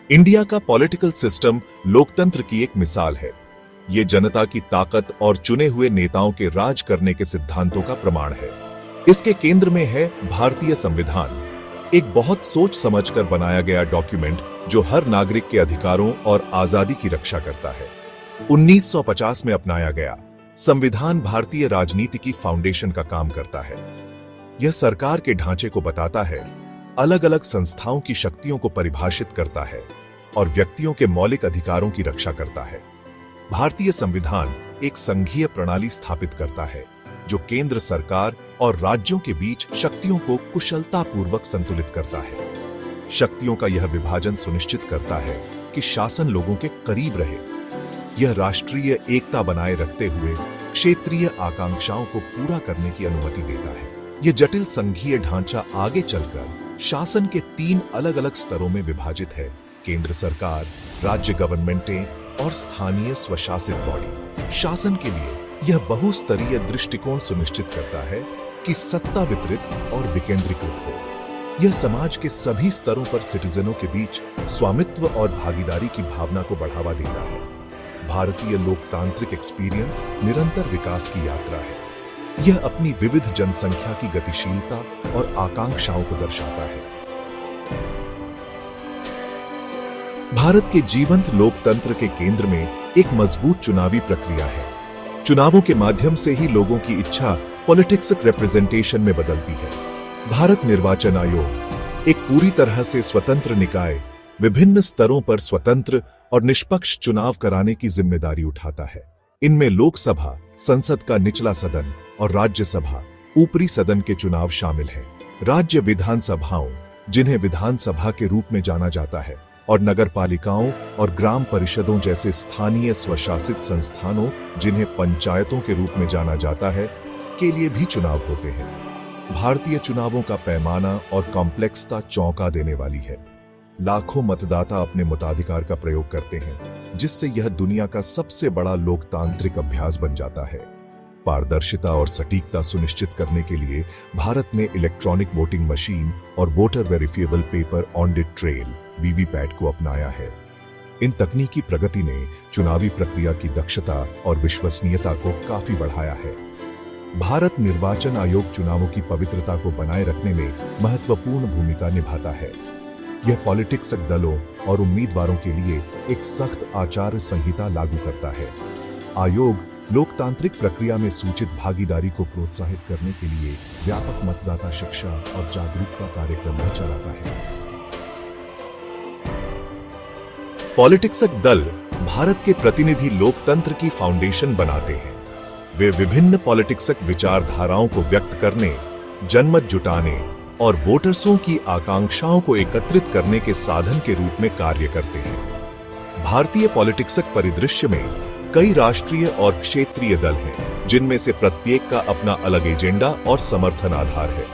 India का political system लोकतंत्र की एक मिसाल है। ये जनता की ताकत और चुने हुए नेताओं के राज करने के सिद्धांतों का प्रमाण है। इसके केंद्र में है भारतीय संविधान, एक बहुत सोच समझकर बनाया गया डॉक्यूमेंट जो हर नागरिक के अधिकारों और आजादी की रक्षा करता है। 1950 में अपनाया गया संविधान भारतीय राजनीति की फाउंडेशन का काम करता है। यह सरकार के ढांचे को बताता है, अलग अलग संस्थाओं की शक्तियों को परिभाषित करता है और व्यक्तियों के मौलिक अधिकारों की रक्षा करता है। भारतीय संविधान एक संघीय प्रणाली स्थापित करता है जो केंद्र सरकार और राज्यों के बीच शक्तियों को कुशलतापूर्वक संतुलित करता है। शक्तियों का यह विभाजन सुनिश्चित करता है कि शासन लोगों के करीब रहे। यह राष्ट्रीय एकता बनाए रखते हुए क्षेत्रीय आकांक्षाओं को पूरा करने की अनुमति देता है। यह जटिल संघीय ढांचा आगे चलकर शासन के 3 अलग अलग स्तरों में विभाजित है: केंद्र सरकार, राज्य गवर्नमेंटें और स्थानीय स्वशासित बॉडी। शासन के लिए यह बहुस्तरीय दृष्टिकोण सुनिश्चित करता है कि सत्ता वितरित और विकेंद्रीकृत हो। यह समाज के सभी स्तरों पर सिटीजनों के बीच स्वामित्व और भागीदारी की भावना को बढ़ावा देता है। भारतीय लोकतांत्रिक एक्सपीरियंस निरंतर विकास की यात्रा है। यह अपनी विविध जनसंख्या की गतिशीलता और आकांक्षाओं को दर्शाता है। भारत के जीवंत लोकतंत्र के केंद्र में एक मजबूत चुनावी प्रक्रिया है। चुनावों के माध्यम से ही लोगों की इच्छा पॉलिटिक्स रिप्रेजेंटेशन में बदलती है। भारत निर्वाचन आयोग एक पूरी तरह से स्वतंत्र निकाय विभिन्न स्तरों पर स्वतंत्र और निष्पक्ष चुनाव कराने की जिम्मेदारी उठाता है। इनमें लोकसभा, संसद का निचला सदन और राज्यसभा, ऊपरी सदन के चुनाव शामिल हैं। राज्य विधानसभाओं, जिन्हें विधानसभा के रूप में जाना जाता है, और नगरपालिकाओं और ग्राम परिषदों जैसे स्थानीय स्वशासित संस्थानों, जिन्हें पंचायतों के रूप में जाना जाता है, के लिए भी चुनाव होते हैं। भारतीय चुनावों का पैमाना और कॉम्प्लेक्सता चौंका देने वाली है। लाखों मतदाता अपने मताधिकार का प्रयोग करते हैं, जिससे यह दुनिया का सबसे बड़ा लोकतांत्रिक अभ्यास बन जाता है। पारदर्शिता और सटीकता सुनिश्चित करने के लिए भारत ने इलेक्ट्रॉनिक वोटिंग मशीन और voter verifiable paper on trail VVPAT को अपनाया है। इन तकनीकी प्रगति ने चुनावी प्रक्रिया की दक्षता और विश्वसनीयता को काफी बढ़ाया है। भारत निर्वाचन आयोग चुनावों की पवित्रता को बनाए रखने में महत्वपूर्ण भूमिका निभाता है। यह पॉलिटिक्स दलों और उम्मीदवारों के लिए एक सख्त आचार संहिता लागू करता है। आयोग लोकतांत्रिक प्रक्रिया में सूचित भागीदारी को प्रोत्साहित करने के लिए व्यापक मतदाता शिक्षा और जागरूकता कार्यक्रम भी चलाता है। पॉलिटिक्स दल भारत के प्रतिनिधि लोकतंत्र की फाउंडेशन बनाते हैं। वे विभिन्न पॉलिटिक्स विचारधाराओं को व्यक्त करने, जनमत जुटाने और वोटर्सों की आकांक्षाओं को एकत्रित करने के साधन के रूप में कार्य करते हैं। भारतीय पॉलिटिक्स परिदृश्य में कई राष्ट्रीय और क्षेत्रीय दल हैं, जिनमें से प्रत्येक का अपना अलग एजेंडा और समर्थन आधार है।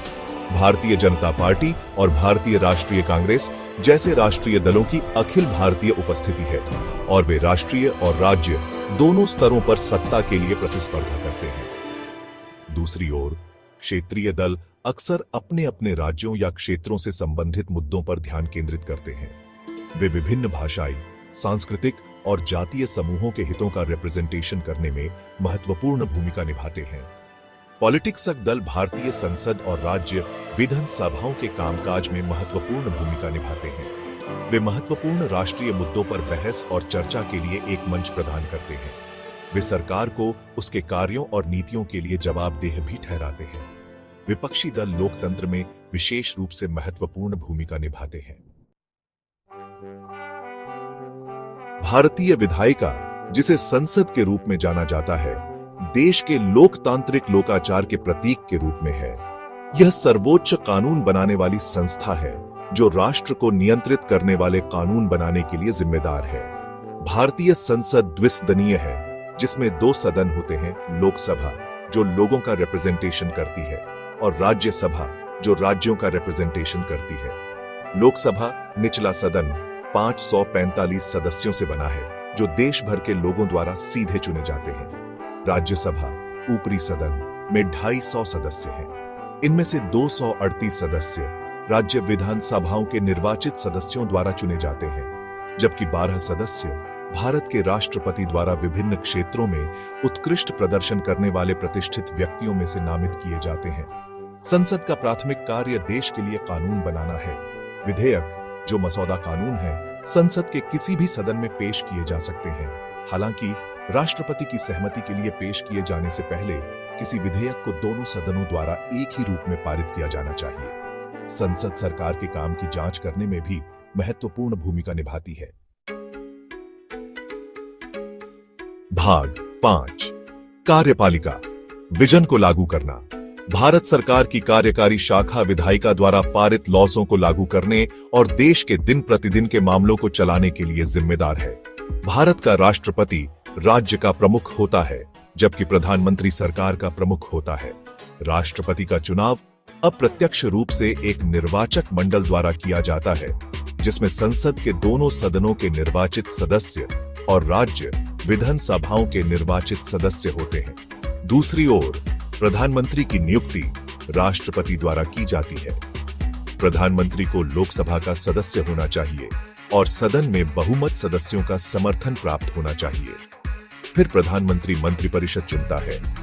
भारतीय जनता पार्टी और भारतीय राष्ट्रीय कांग्रेस जैसे राष्ट्रीय दलों की अखिल भारतीय उपस्थिति है और वे राष्ट्रीय और राज्य दोनों स्तरों पर सत्ता के लिए प्रतिस्पर्धा करते हैं। दूसरी ओर क्षेत्रीय दल अक्सर अपने अपने राज्यों या क्षेत्रों से संबंधित मुद्दों पर ध्यान केंद्रित करते हैं। वे विभिन्न भाषाई, सांस्कृतिक और जातीय समूहों के हितों का रिप्रेजेंटेशन करने में महत्वपूर्ण भूमिका निभाते हैं। पॉलिटिक्स दल भारतीय संसद और राज्य विधानसभाओं के कामकाज में महत्वपूर्ण भूमिका निभाते हैं। वे महत्वपूर्ण राष्ट्रीय मुद्दों पर बहस और चर्चा के लिए एक मंच प्रदान करते हैं। वे सरकार को उसके कार्यों और नीतियों के लिए जवाबदेह भी ठहराते हैं। विपक्षी दल लोकतंत्र में विशेष रूप से महत्वपूर्ण भूमिका निभाते हैं। भारतीय विधायिका, जिसे संसद के रूप में जाना जाता है, देश के लोकतांत्रिक लोकाचार के प्रतीक के रूप में है। यह सर्वोच्च कानून बनाने वाली संस्था है जो राष्ट्र को नियंत्रित करने वाले कानून बनाने के लिए जिम्मेदार है। भारतीय संसद द्विसदनीय है, जिसमें 2 सदन होते हैं, लोकसभा जो लोगों का रिप्रेजेंटेशन करती है और राज्यसभा जो राज्यों का रिप्रेजेंटेशन करती है। लोकसभा निचला सदन 545 सदस्यों से बना है जो देश भर के लोगों द्वारा सीधे चुने जाते हैं। राज्यसभा ऊपरी सदन में 250 सदस्य हैं। इनमें से 238 सदस्य राज्य विधानसभाओं के निर्वाचित सदस्यों द्वारा चुने जाते हैं, जबकि 12 सदस्य भारत के राष्ट्रपति द्वारा विभिन्न क्षेत्रों में उत्कृष्ट प्रदर्शन करने वाले प्रतिष्ठित व्यक्तियों में से नामित किए जाते हैं। संसद का प्राथमिक कार्य देश के लिए कानून बनाना है। विधेयक, जो मसौदा कानून है, संसद के किसी भी सदन में पेश किए जा सकते हैं। हालांकि राष्ट्रपति की सहमति के लिए पेश किए जाने से पहले किसी विधेयक को दोनों सदनों द्वारा एक ही रूप में पारित किया जाना चाहिए। संसद सरकार के काम की जांच करने में भी महत्वपूर्ण भूमिका निभाती है। भाग 5 कार्यपालिका, विजन को लागू करना। भारत सरकार की कार्यकारी शाखा विधायिका द्वारा पारित लॉज़ों को लागू करने और देश के दिन प्रतिदिन के मामलों को चलाने के लिए जिम्मेदार है। भारत का राष्ट्रपति राज्य का प्रमुख होता है, जबकि प्रधानमंत्री सरकार का प्रमुख होता है। राष्ट्रपति का चुनाव अप्रत्यक्ष रूप से एक निर्वाचक मंडल द्वारा किया जाता है, जिसमें संसद के दोनों सदनों के निर्वाचित सदस्य और राज्य विधानसभाओं के निर्वाचित सदस्य होते हैं। दूसरी ओर प्रधानमंत्री की नियुक्ति राष्ट्रपति द्वारा की जाती है। प्रधानमंत्री को लोकसभा का सदस्य होना चाहिए और सदन में बहुमत सदस्यों का समर्थन प्राप्त होना चाहिए। फिर प्रधानमंत्री मंत्रिपरिषद चुनता है,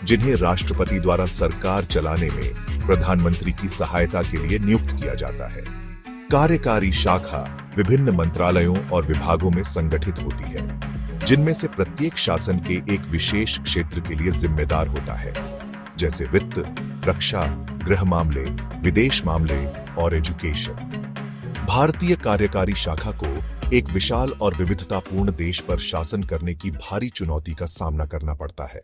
जिन्हें राष्ट्रपति द्वारा सरकार चलाने में प्रधानमंत्री की सहायता के लिए नियुक्त किया जाता है। कार्यकारी शाखा विभिन्न मंत्रालयों और विभागों में संगठित होती है, जिनमें से प्रत्येक शासन के एक विशेष क्षेत्र के लिए जिम्मेदार होता है, जैसे वित्त, रक्षा, गृह मामले, विदेश मामले और एजुकेशन। भारतीय कार्यकारी शाखा को एक विशाल और विविधतापूर्ण देश पर शासन करने की भारी चुनौती का सामना करना पड़ता है।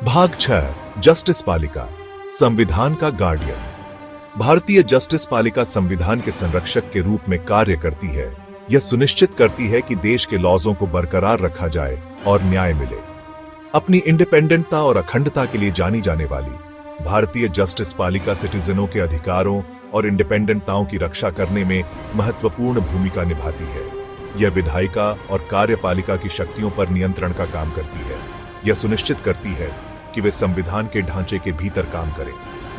भाग 6 जस्टिस पालिका, संविधान का गार्डियन। भारतीय जस्टिस पालिका संविधान के संरक्षक के रूप में कार्य करती है। यह सुनिश्चित करती है कि देश के लॉज़ों को बरकरार रखा जाए और न्याय मिले। अपनी इंडिपेंडेंटता और अखंडता के लिए जानी जाने वाली भारतीय जस्टिस पालिका सिटीजनों के अधिकारों और इंडिपेंडेंटताओं की रक्षा करने में महत्वपूर्ण भूमिका निभाती है। यह विधायिका और कार्यपालिका की शक्तियों पर नियंत्रण का काम करती है। यह सुनिश्चित करती है कि वे संविधान के ढांचे के भीतर काम करें।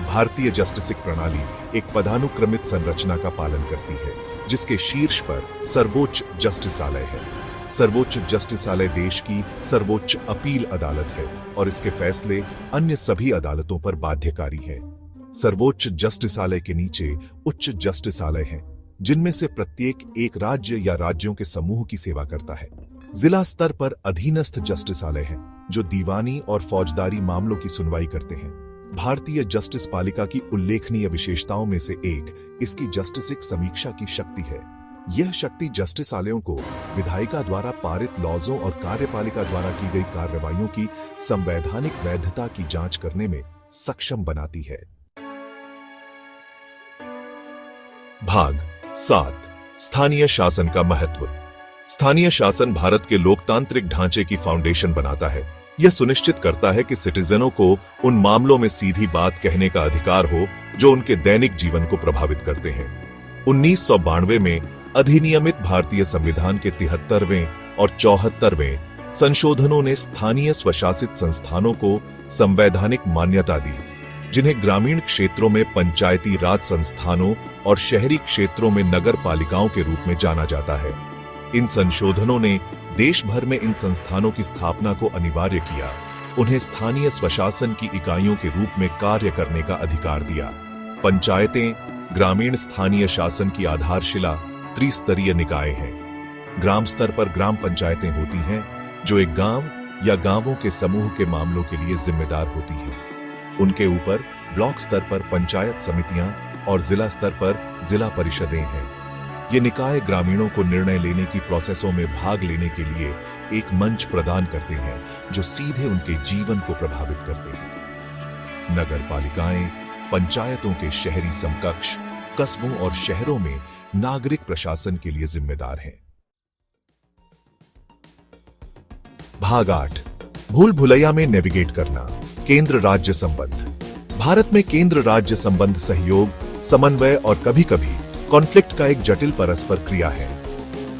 भारतीय जस्टिसिक प्रणाली एक पदानुक्रमित संरचना का पालन करती है, जिसके शीर्ष पर सर्वोच्च जस्टिसालय है। सर्वोच्च जस्टिसालय देश की सर्वोच्च अपील अदालत है और इसके फैसले अन्य सभी अदालतों पर बाध्यकारी हैं। सर्वोच्च जस्टिसालय के नीचे उच्च जस्टिसालय हैं, जिनमें से प्रत्येक एक राज्य या राज्यों के समूह की सेवा करता है। जिला स्तर पर अधीनस्थ जस्टिसालय हैं, जो दीवानी और फौजदारी मामलों की सुनवाई करते हैं। भारतीय जस्टिस पालिका की उल्लेखनीय विशेषताओं में से एक इसकी जस्टिसिक समीक्षा की शक्ति है। यह शक्ति जस्टिसालयों को विधायिका द्वारा पारित लॉज़ों और कार्यपालिका द्वारा की गई कार्रवाइयों की संवैधानिक वैधता की जांच करने में सक्षम बनाती है। भाग 7 स्थानीय शासन का महत्व। स्थानीय शासन भारत के लोकतांत्रिक ढांचे की फाउंडेशन बनाता है। यह सुनिश्चित करता है कि सिटीजनों को उन मामलों में सीधी बात कहने का अधिकार हो जो उनके दैनिक जीवन को प्रभावित करते हैं। 1992 में अधिनियमित भारतीय संविधान के 73वें और 74वें संशोधनों ने स्थानीय स्वशासित संस्थानों को संवैधानिक मान्यता दी, जिन्हें ग्रामीण क्षेत्रों में पंचायती राज संस्थानों और शहरी क्षेत्रों में नगर पालिकाओं के रूप में जाना जाता है। इन संशोधनों ने देश भर में इन संस्थानों की स्थापना को अनिवार्य किया, उन्हें स्थानीय स्वशासन की इकाइयों के रूप में कार्य करने का अधिकार दिया। पंचायतें ग्रामीण स्थानीय शासन की आधारशिला त्रिस्तरीय निकाय हैं। ग्राम स्तर पर ग्राम पंचायतें होती हैं, जो एक गांव या गांवों के समूह के मामलों के लिए जिम्मेदार होती हैं। उनके ऊपर ब्लॉक स्तर पर पंचायत समितियां और जिला स्तर पर जिला परिषदें हैं। ये निकाय ग्रामीणों को निर्णय लेने की प्रोसेसों में भाग लेने के लिए एक मंच प्रदान करते हैं, जो सीधे उनके जीवन को प्रभावित करते हैं। नगर पालिकाएं पंचायतों के शहरी समकक्ष कस्बों और शहरों में नागरिक प्रशासन के लिए जिम्मेदार हैं। भाग 8 भूल भुलैया में नेविगेट करना, केंद्र राज्य संबंध। भारत में केंद्र राज्य संबंध सहयोग, समन्वय और कभी-कभी कॉन्फ्लिक्ट का एक जटिल परस्पर क्रिया है।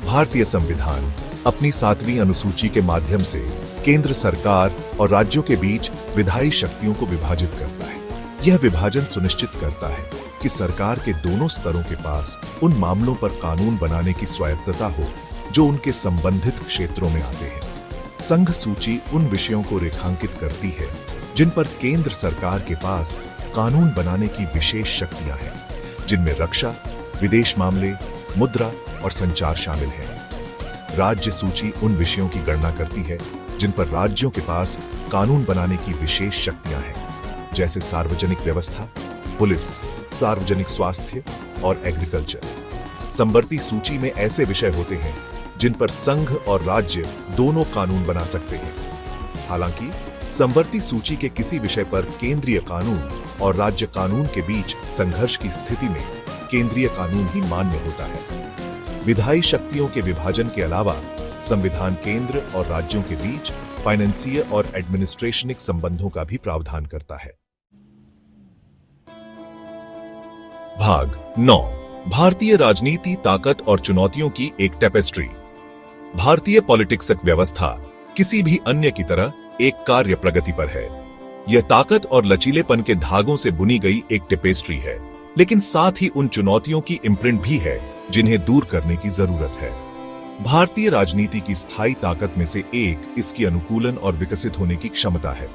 भारतीय संविधान अपनी 7वीं अनुसूची के माध्यम से केंद्र सरकार और राज्यों के बीच विधायी शक्तियों को विभाजित करता है। यह विभाजन सुनिश्चित करता है कि सरकार के दोनों स्तरों के पास उन मामलों पर कानून बनाने की स्वायत्तता हो जो उनके संबंधित क्षेत्रों में आते हैं। संघ सूची उन विषयों को रेखांकित करती है जिन पर केंद्र सरकार के पास कानून बनाने की विशेष शक्तियां हैं, जिनमें रक्षा, विदेश मामले, मुद्रा और संचार शामिल हैं। राज्य सूची उन विषयों की गणना करती है जिन पर राज्यों के पास कानून बनाने की विशेष शक्तियां हैं, जैसे सार्वजनिक व्यवस्था, पुलिस, सार्वजनिक स्वास्थ्य और एग्रीकल्चर। समवर्ती सूची में ऐसे विषय होते हैं जिन पर संघ और राज्य दोनों कानून बना सकते हैं। हालांकि समवर्ती सूची के किसी विषय पर केंद्रीय कानून और राज्य कानून के बीच संघर्ष की स्थिति में केंद्रीय कानून ही मान्य होता है। विधायी शक्तियों के विभाजन के अलावा संविधान केंद्र और राज्यों के बीच फाइनेंसीय और एडमिनिस्ट्रेशनिक संबंधों का भी प्रावधान करता है। भाग 9। भारतीय राजनीति, ताकत और चुनौतियों की एक टेपेस्ट्री। भारतीय पॉलिटिक्स व्यवस्था किसी भी अन्य की तरह एक कार्य प्रगति पर है। यह ताकत और लचीलेपन के धागों से बुनी गई एक टेपेस्ट्री है, लेकिन साथ ही उन चुनौतियों की इम्प्रिंट भी है जिन्हें दूर करने की जरूरत है। भारतीय राजनीति की स्थायी ताकत में से एक इसकी अनुकूलन और विकसित होने की क्षमता है।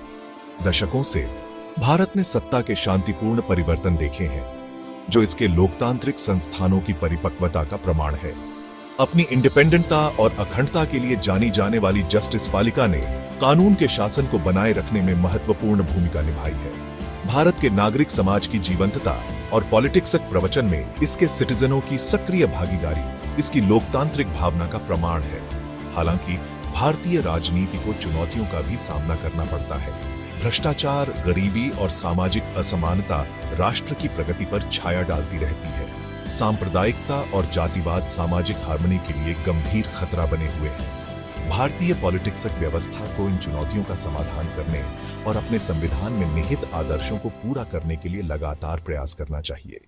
दशकों से भारत ने सत्ता के शांतिपूर्ण परिवर्तन देखे हैं, जो इसके लोकतांत्रिक संस्थानों की परिपक्वता का प्रमाण है। अपनी इंडिपेंडेंटता और अखंडता के लिए जानी जाने वाली जस्टिस पालिका ने कानून के शासन को बनाए रखने में महत्वपूर्ण भूमिका निभाई है। भारत के नागरिक समाज की जीवंतता और पॉलिटिक्सक प्रवचन में इसके सिटीजनों की सक्रिय भागीदारी इसकी लोकतांत्रिक भावना का प्रमाण है। हालांकि भारतीय राजनीति को चुनौतियों का भी सामना करना पड़ता है। भ्रष्टाचार, गरीबी और सामाजिक असमानता राष्ट्र की प्रगति पर छाया डालती रहती है। सांप्रदायिकता और जातिवाद सामाजिक हार्मनी के लिए गंभीर खतरा बने हुए हैं। भारतीय पॉलिटिक्सक व्यवस्था को इन चुनौतियों का समाधान करने और अपने संविधान में निहित आदर्शों को पूरा करने के लिए लगातार प्रयास करना चाहिए।